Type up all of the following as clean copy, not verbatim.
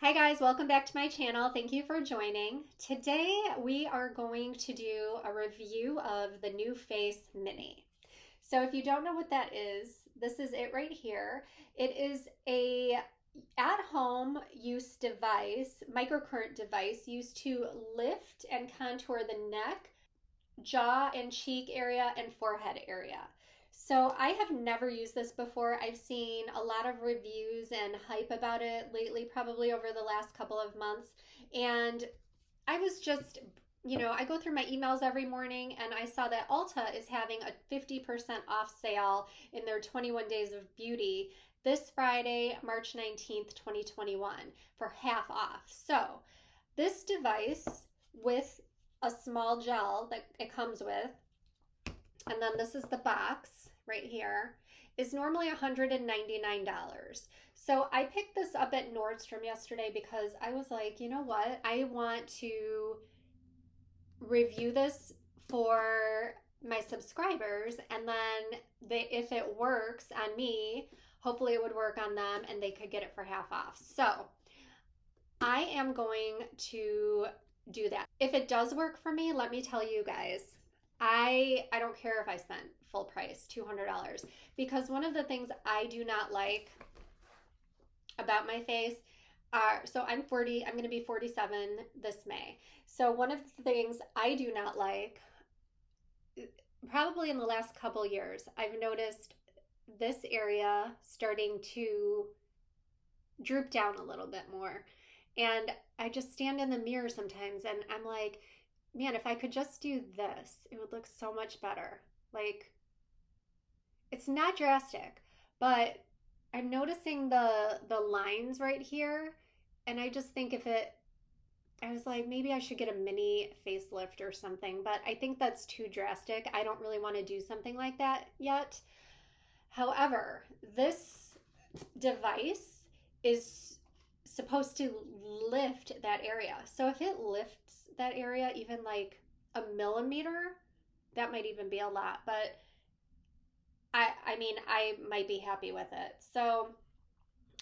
Hi guys, welcome back to my channel. Thank you for joining. Today we are going to do a review of the NuFace Mini. So if you don't know what that is, this is it right here. It is a at-home use device, microcurrent device used to lift and contour the neck, jaw and cheek area, and forehead area. So I have never used this before. I've seen a lot of reviews and hype about it lately, probably over the last couple of months. And I was just, I go through my emails every morning and I saw that Ulta is having a 50% off sale in their 21 Days of Beauty this Friday, March 19th, 2021 for half off. So this device with a small gel that it comes with, and then this is the box right here, is normally $199. So I picked this up at Nordstrom yesterday because I was like, you know what? I want to review this for my subscribers, and then if it works on me, hopefully it would work on them and they could get it for half off. So I am going to do that. If it does work for me, let me tell you guys, I don't care if I spent full price, $200, because one of the things I do not like about my face are, so I'm 40, I'm going to be 47 this May. So one of the things I do not like, probably in the last couple years, I've noticed this area starting to droop down a little bit more. And I just stand in the mirror sometimes and I'm like, man, if I could just do this, it would look so much better. Like, it's not drastic, but I'm noticing the lines right here, and I just think I was like, maybe I should get a mini facelift or something, but I think that's too drastic. I don't really want to do something like that yet. However, this device is supposed to lift that area. So if it lifts that area even like a millimeter, that might even be a lot, but I mean, I might be happy with it. So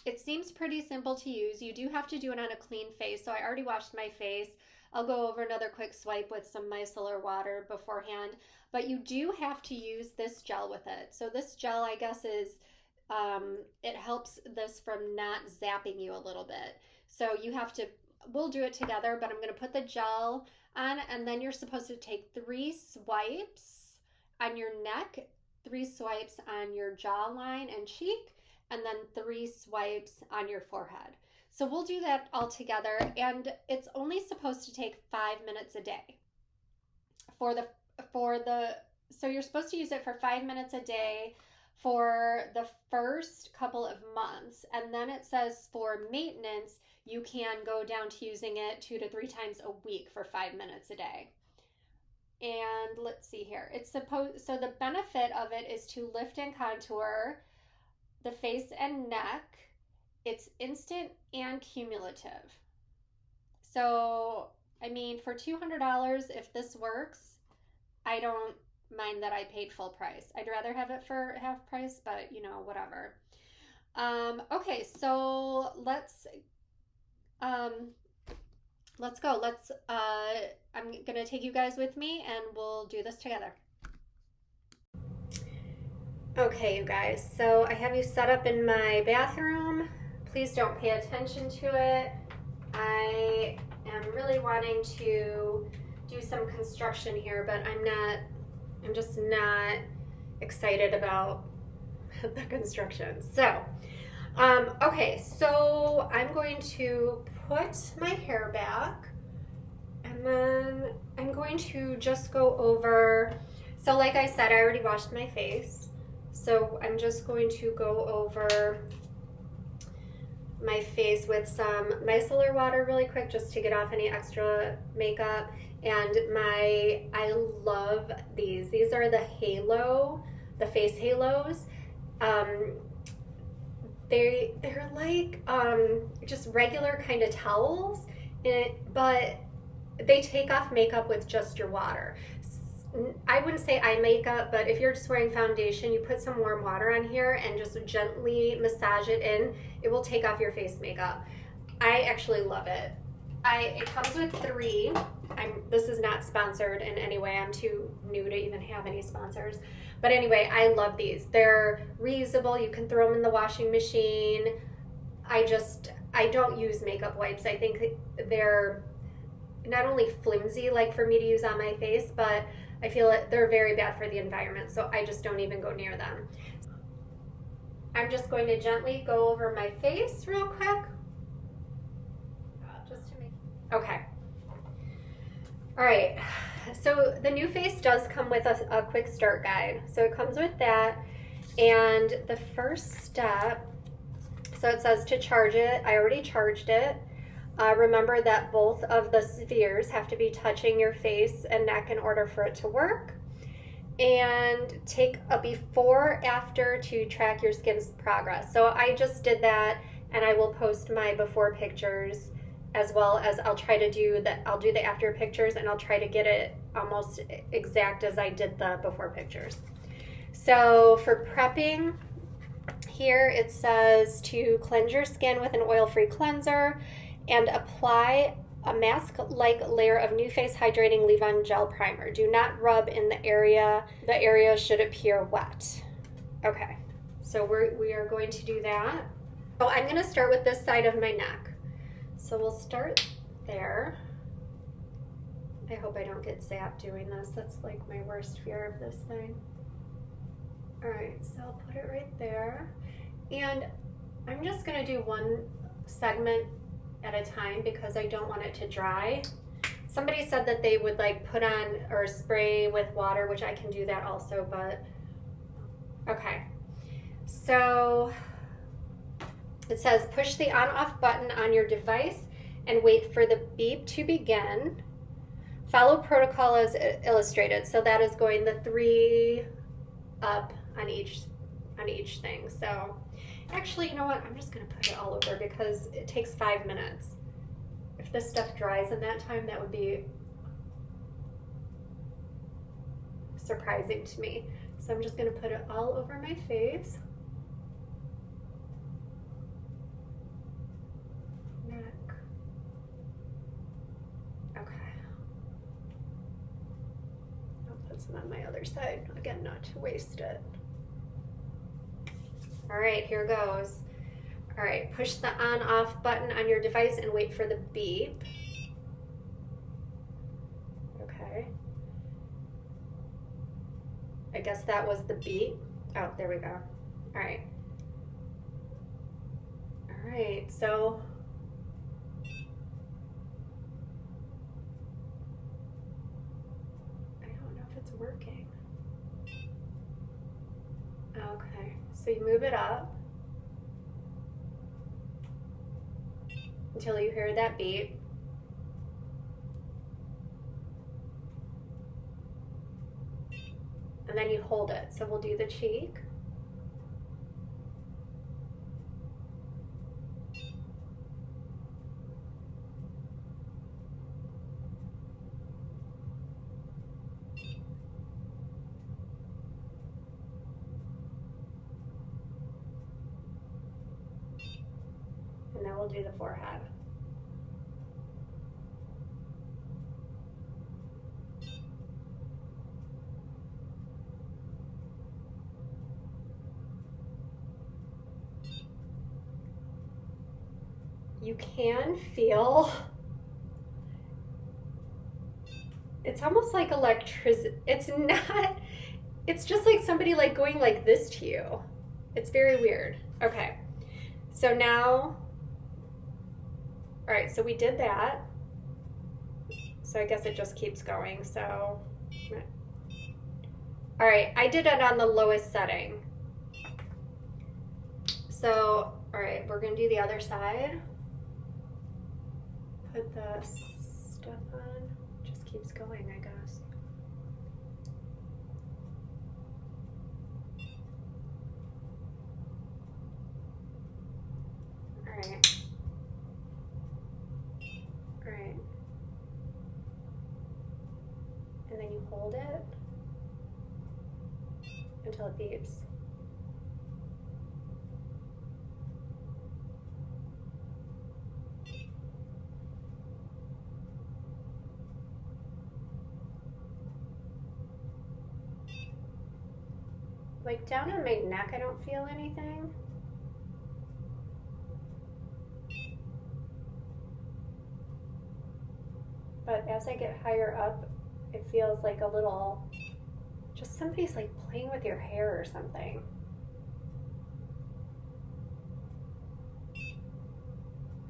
it seems pretty simple to use. You do have to do it on a clean face. So I already washed my face. I'll go over another quick swipe with some micellar water beforehand, but you do have to use this gel with it. So this gel, I guess, is it helps this from not zapping you a little bit. So you have to, we'll do it together, but I'm going to put the gel on, and then you're supposed to take 3 swipes on your neck, 3 swipes on your jawline and cheek, and then 3 swipes on your forehead. So we'll do that all together, and it's only supposed to take 5 minutes a day. So you're supposed to use it for 5 minutes a day for the first couple of months, and then it says for maintenance you can go down to using it 2 to 3 times a week for 5 minutes a day. And let's see here, so the benefit of it is to lift and contour the face and neck. It's instant and cumulative. So I mean, for $200, if this works, I don't mind that I paid full price. I'd rather have it for half price, but you know, whatever. Okay, so let's go. I'm gonna take you guys with me and we'll do this together. Okay, you guys, so I have you set up in my bathroom. Please don't pay attention to it. I am really wanting to do some construction here, but I'm just not excited about the construction. So, okay, so I'm going to put my hair back, and then I'm going to just go over, so like I said, I already washed my face, so I'm just going to go over my face with some micellar water really quick just to get off any extra makeup. And I love these. These are the face halos. They're like just regular kind of towels, but they take off makeup with just your water. I wouldn't say eye makeup, but if you're just wearing foundation, you put some warm water on here and just gently massage it in. It will take off your face makeup. I actually love it. It comes with 3. This is not sponsored in any way. I'm too new to even have any sponsors. But anyway, I love these. They're reusable. You can throw them in the washing machine. I don't use makeup wipes. I think they're not only flimsy, like for me to use on my face, but I feel they're very bad for the environment. So I just don't even go near them. I'm just going to gently go over my face real quick. Okay. All right. So the NuFace does come with a quick start guide. So it comes with that. And the first step, so it says to charge it. I already charged it. Remember that both of the spheres have to be touching your face and neck in order for it to work. And take a before after to track your skin's progress. So I just did that, and I will post my before pictures, as well as I'll do the after pictures, and I'll try to get it almost exact as I did the before pictures. So for prepping, here it says to cleanse your skin with an oil-free cleanser and apply a mask-like layer of NuFace Hydrating Leave-On Gel Primer. Do not rub in the area. The area should appear wet. Okay, so we are going to do that. So I'm going to start with this side of my neck. So we'll start there. I hope I don't get zapped doing this. That's like my worst fear of this thing. All right, so I'll put it right there. And I'm just gonna do one segment at a time because I don't want it to dry. Somebody said that they would like put on or spray with water, which I can do that also, but okay. So it says push the on-off button on your device and wait for the beep to begin. Follow protocol as illustrated. So that is going the 3 up on each thing. So actually, you know what? I'm just gonna put it all over because it takes 5 minutes. If this stuff dries in that time, that would be surprising to me. So I'm just gonna put it all over my face. On my other side, again, not to waste it. All right, here goes. All right, push the on-off button on your device and wait for the beep. Okay. I guess that was the beep. Oh, there we go. All right. All right, so working. Okay, so you move it up until you hear that beep. And then you hold it. So we'll do the cheek. And then we'll do the forehead. You can feel, it's almost like electricity. It's not, it's just like somebody like going like this to you. It's very weird. Okay, so now, all right, so we did that. So I guess it just keeps going, so. All right, I did it on the lowest setting. So, all right, we're gonna do the other side. Put the stuff on, just keeps going, I guess. All right. All right. And then you hold it until it beeps. Like down on my neck, I don't feel anything. But as I get higher up, it feels like a little, just somebody's like playing with your hair or something.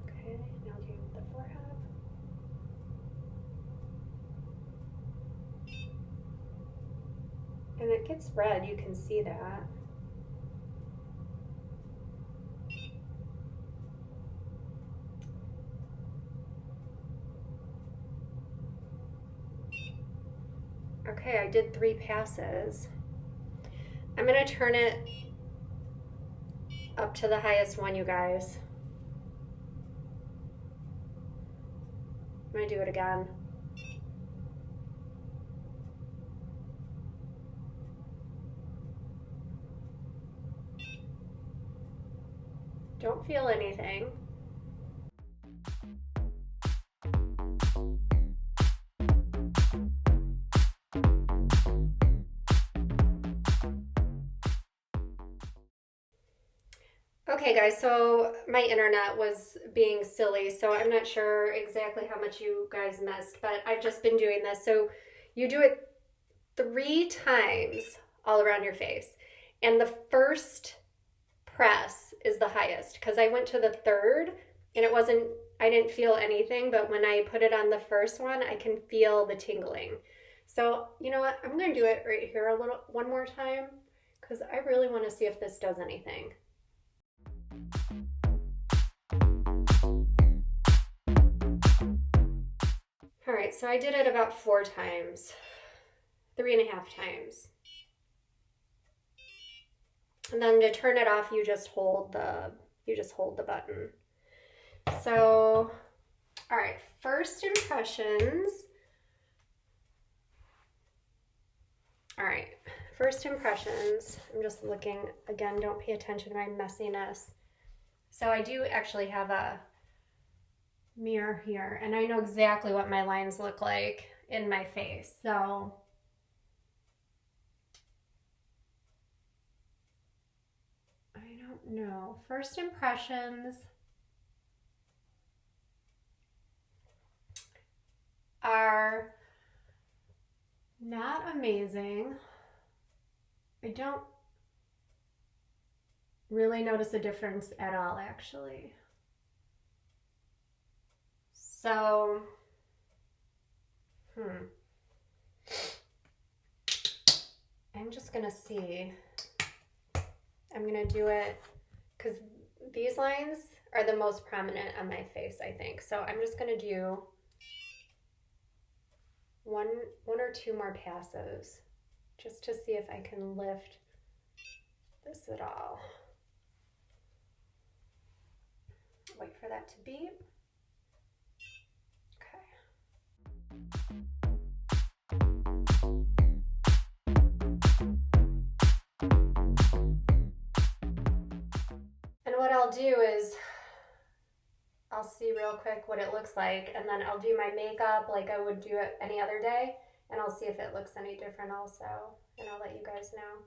Okay, now do the forehead. And it gets red, you can see that. Okay, I did 3 passes. I'm gonna turn it up to the highest one, you guys. I'm gonna do it again. Don't feel anything. Okay guys, so my internet was being silly, so I'm not sure exactly how much you guys missed, but I've just been doing this. So you do it 3 times all around your face, and the first press is the highest, because I went to the 3rd and I didn't feel anything, but when I put it on the first one, I can feel the tingling. So you know what, I'm gonna do it right here one more time, because I really want to see if this does anything. All right, so I did it about 4 times, 3.5 times. And then to turn it off, you just hold the button. So, all right, first impressions. All right, first impressions. I'm just looking, again, don't pay attention to my messiness. So I do actually have a mirror here, and I know exactly what my lines look like in my face. So I don't know. First impressions are not amazing. I don't really notice a difference at all, actually. So, I'm just gonna see. I'm gonna do it, because these lines are the most prominent on my face, I think. So I'm just gonna do one or 2 more passes, just to see if I can lift this at all. Wait for that to beep. And what I'll do is I'll see real quick what it looks like, and then I'll do my makeup like I would do it any other day, and I'll see if it looks any different also, and I'll let you guys know.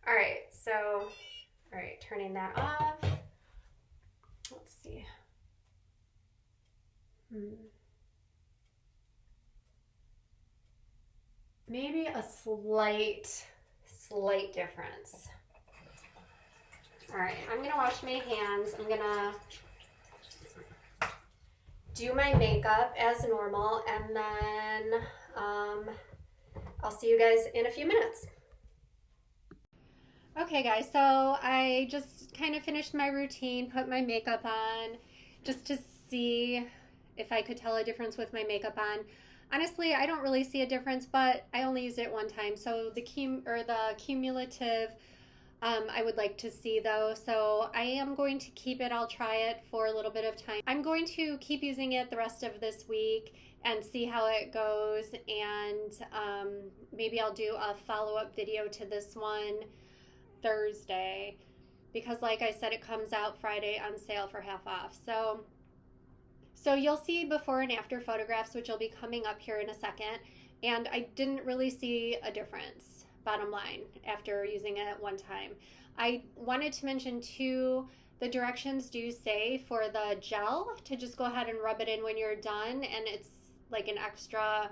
All right, so, all right, turning that off. Let's see. Maybe a slight difference. All right, I'm gonna wash my hands. I'm gonna do my makeup as normal, and then I'll see you guys in a few minutes. Okay guys, so I just kind of finished my routine, put my makeup on, just to see if I could tell a difference with my makeup on. Honestly, I don't really see a difference, but I only used it one time. So the cumulative, I would like to see though. So I am going to keep it. I'll try it for a little bit of time. I'm going to keep using it the rest of this week and see how it goes. And maybe I'll do a follow-up video to this one Thursday, because like I said, it comes out Friday on sale for half off. So you'll see before and after photographs, which will be coming up here in a second, and I didn't really see a difference. bottom line, after using it one time. I wanted to mention too, the directions do say for the gel to just go ahead and rub it in when you're done, and it's like an extra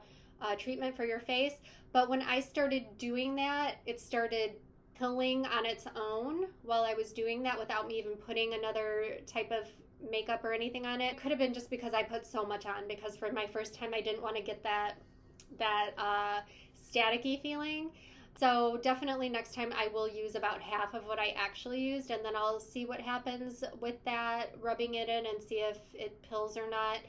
treatment for your face. But when I started doing that, it started pilling on its own while I was doing that without me even putting another type of makeup or anything on it. It could have been just because I put so much on, because for my first time I didn't want to get that staticky feeling. So definitely next time I will use about half of what I actually used, and then I'll see what happens with that, rubbing it in, and see if it pills or not.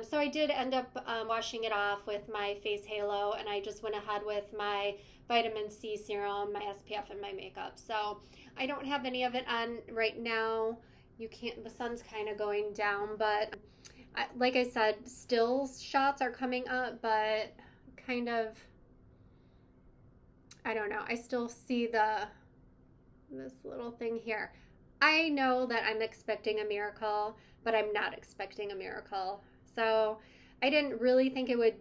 So I did end up washing it off with my face halo, and I just went ahead with my vitamin C serum, my SPF, and my makeup. So I don't have any of it on right now. You can't, the sun's kind of going down, but like I said, still shots are coming up, but kind of, I don't know. I still see this little thing here. I know that I'm expecting a miracle, but I'm not expecting a miracle. So I didn't really think it would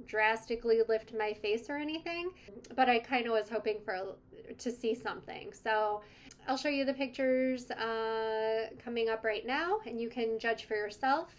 drastically lift my face or anything, but I kind of was hoping to see something. So I'll show you the pictures coming up right now, and you can judge for yourself.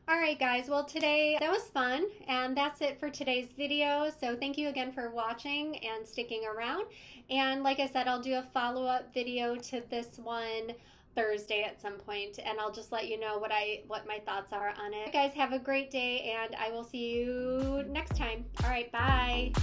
All right, guys, well, today that was fun, and that's it for today's video. So thank you again for watching and sticking around. And like I said, I'll do a follow-up video to this one Thursday at some point, and I'll just let you know what my thoughts are on it. You guys have a great day, and I will see you next time. All right, bye.